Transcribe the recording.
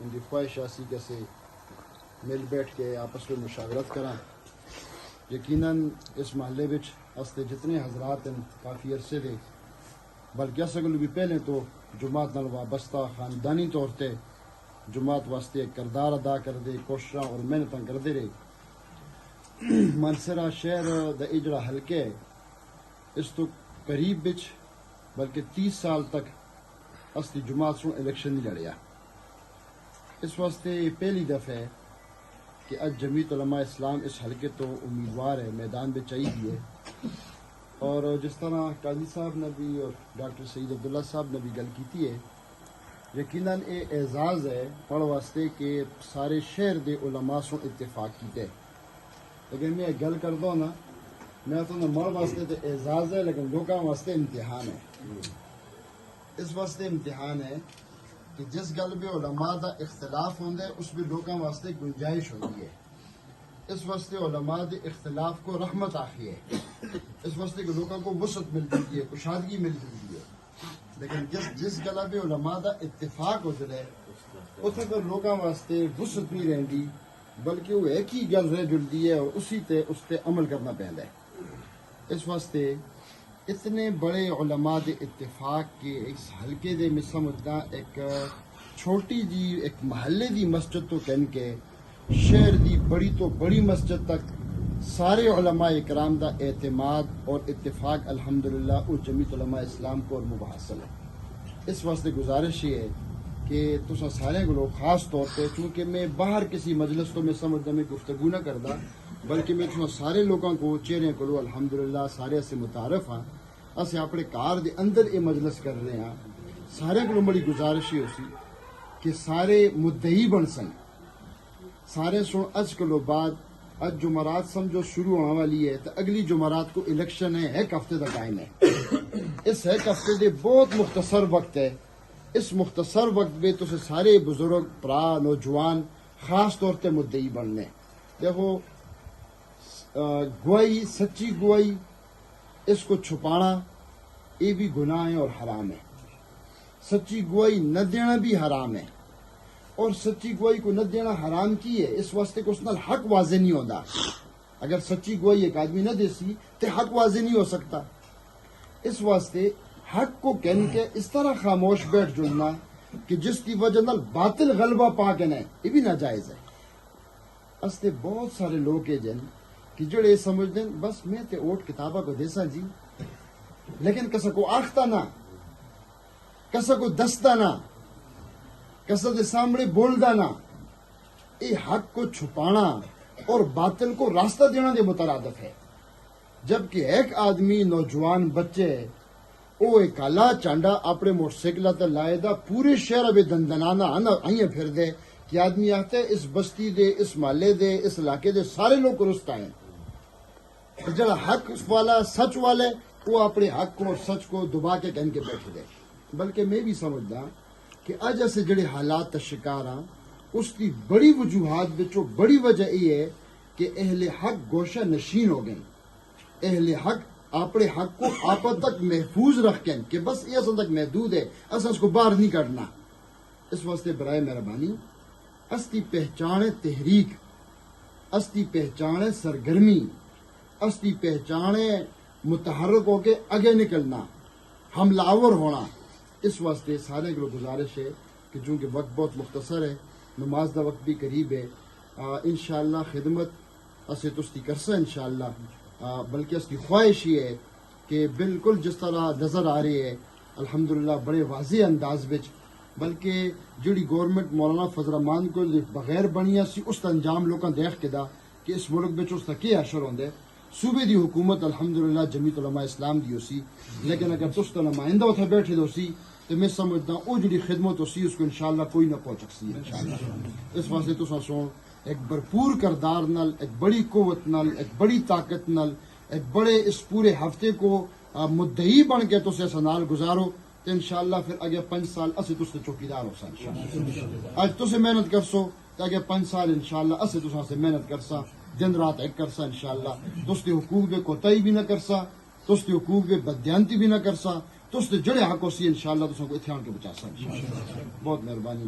ان کی خواہش آسی کیسے مل بیٹھ کے آپس میں مشاورت کریں. یقیناً اس محلے بچ استے جتنے حضرات ہیں کافی عرصے دے بلکہ اسگلو بھی پہلے تو جماعت نال وابستہ خاندانی طور تے جماعت واسطے ایک کردار ادا کر دے کوششاں اور محنتاں کرتے رہے. مانسرا شہر دا یہ جڑا حلقہ ہے اس تو قریب بچ بلکہ 30 سال تک اس دی جماعت سوں الیکشن نہیں لڑیا. اس واسطے یہ پہلی دفعہ ہے کہ اج جمعیت علماء اسلام اس حلقے تو امیدوار ہے میدان میں چاہیے بھی ہے. اور جس طرح قاضی صاحب نے بھی اور ڈاکٹر سعید عبداللہ صاحب نے بھی گل کی ہے یقیناً یہ اعزاز ہے پڑھ واسطے کہ سارے شہر دے علماء سوں اتفاق کیتے. لیکن میں گل کرتا ہوں نا میں تو مڑ واسطے تو اعزاز ہے لیکن لوگوں واسطے امتحان ہے. اس واسطے امتحان ہے کہ جس گل میں علماء دا اختلاف ہوتا ہے اس میں لوگوں واسطے گنجائش ہوتی ہے. اس واسطے علماء دے اختلاف کو رحمت آخی ہے. اس واسطے کہ لوگوں کو وسعت مل جاتی ہے کشادگی مل جاتی ہے. لیکن جس گلا پہ علماء دا اتفاق ہو جائے اتنے پر لوگوں واسطے وسعت نہیں رہتی بلکہ وہ ایک ہی گل رہ جلتی ہے اور اسی تے اس تے عمل کرنا پہنتا ہے. اس واسطے اتنے بڑے علماء دے اتفاق کے اس حلقے دے میں سمجھنا ایک چھوٹی جی ایک محلے دی مسجد تو کہن کے شہر دی بڑی تو بڑی مسجد تک سارے علماء اکرام دا اعتماد اور اتفاق الحمدللہ اس جمعیت علماء اسلام کو اور مباحثل ہے. اس واسطے گزارش یہ ہے کہ تسا سارے کو خاص طور پہ چونکہ میں باہر کسی مجلس تو میں سمجھتا میں گفتگو نہ کرتا بلکہ میں تسا سارے لوگوں کو چہرے کو الحمدللہ سارے سے متعارف ہاں اسے اپنے کار دے اندر یہ مجلس کر رہے ہیں. سارے کو بڑی گزارش ہی ہوسی کہ سارے مدعی بن سن سارے سن اج کلو بعد اج جمعرات سمجھو شروع ہونے والی ہے تو اگلی جمعرات کو الیکشن ہے ایک ہفتے کا ٹائم ہے. اس ایک ہفتے دے بہت مختصر وقت ہے. اس مختصر وقت میں تو سارے بزرگ پرا نوجوان خاص طور پہ مدعی بننے. دیکھو گواہی سچی گواہی اس کو چھپانا یہ بھی گناہ ہے اور حرام ہے. سچی گواہی نہ دینا بھی حرام ہے. اور سچی گواہی کو نہ دینا حرام کی ہے اس واسطے کہ اس نال حق واضح نہیں ہوتا. اگر سچی گواہی ایک آدمی نہ دے سی تو حق واضح نہیں ہو سکتا. اس واسطے حق کو کہن کے اس طرح خاموش بیٹھ جڑنا کہ جس کی وجہ نال باطل غلبہ پا کے نہیں یہ بھی ناجائز ہے. استے بہت سارے لوگ ہیں جن کہ جڑے سمجھ دیں بس میں تے اوٹ کتابہ کو دیسا جی لیکن کسا کو آختا نہ کسا کو دستا نہ کسا دے سامنے بولدا نہ. یہ حق کو چھپانا اور باطل کو راستہ دینا دے مترادف ہے. جبکہ ایک آدمی نوجوان بچے وہ ایک کالا چانڈا اپنے موٹر سائیکل تے لائے دا پورے شہر ابھی دندنانا آئیں پھر دے کہ آدمی آتے ہے اس بستی دے اس محلے دے اس علاقے دے سارے لوگ رست آئیں. جڑا حق والا سچ والے وہ اپنے حق کو اور سچ کو دبا کے کہن کے بیٹھ دے. بلکہ میں بھی سمجھدا کہ اج ایسے جڑے حالات کا شکار ہاں اس کی بڑی وجوہات بچوں بڑی وجہ یہ ہے کہ اہل حق گوشہ نشین ہو گئے. اہل حق اپنے حق کو آپ تک محفوظ رکھ کے کہ بس یہ اصل تک محدود ہے اصل اس کو باہر نہیں کرنا. اس واسطے برائے مہربانی استی پہچان تحریک استی پہچان سرگرمی استی پہچان متحرک ہو کے آگے نکلنا حملہ آور ہونا. اس واسطے سارے کو گزارش ہے کہ چونکہ وقت بہت مختصر ہے نماز دا وقت بھی قریب ہے انشاءاللہ خدمت اسے تستی کرسا انشاءاللہ. بلکہ اس کی خواہش یہ ہے کہ بالکل جس طرح نظر آ رہی ہے الحمدللہ بڑے واضح انداز بچ بلکہ جڑی گورنمنٹ مولانا فضل الرحمان کو بغیر بنیا سی اس کا انجام لوگوں دیکھ کے دا کہ اس ملک بچ اس کا کیا اثر ہوندے. صوبے دی حکومت الحمدللہ جمعیت علماء اسلام دی ہو سی لیکن اگر تس تو نمائندہ اتنے بیٹھے دو سی تو میں سمجھتا ہوں وہ جڑی خدمت ہو سی اس کو انشاءاللہ کوئی نہ پہنچ سکتی انشاءاللہ. اس واسطے تساں سو ایک بھرپور کردار نال ایک بڑی قوت نال ایک بڑی طاقت نال ایک بڑے اس پورے ہفتے کو مدعی بن کے تسے اس نال گزارو تو انشاءاللہ پھر اگے 5 سال اسی تسے چوکیدار ہو سن انشاءاللہ. اج تسے محنت کرسو تو اگے 5 سال انشاءاللہ اسی تساں سے محنت کرسا دن رات ایک کرسا انشاءاللہ. تستے حقوق بے کوتاہی بھی نہ کرسا تستے حقوق بے بددیانتی بھی نہ کرسا تستے جڑے حق ہو سی انشاءاللہ تساں کو اتھے آن کے بچا سا انشاءاللہ. بہت مہربانی.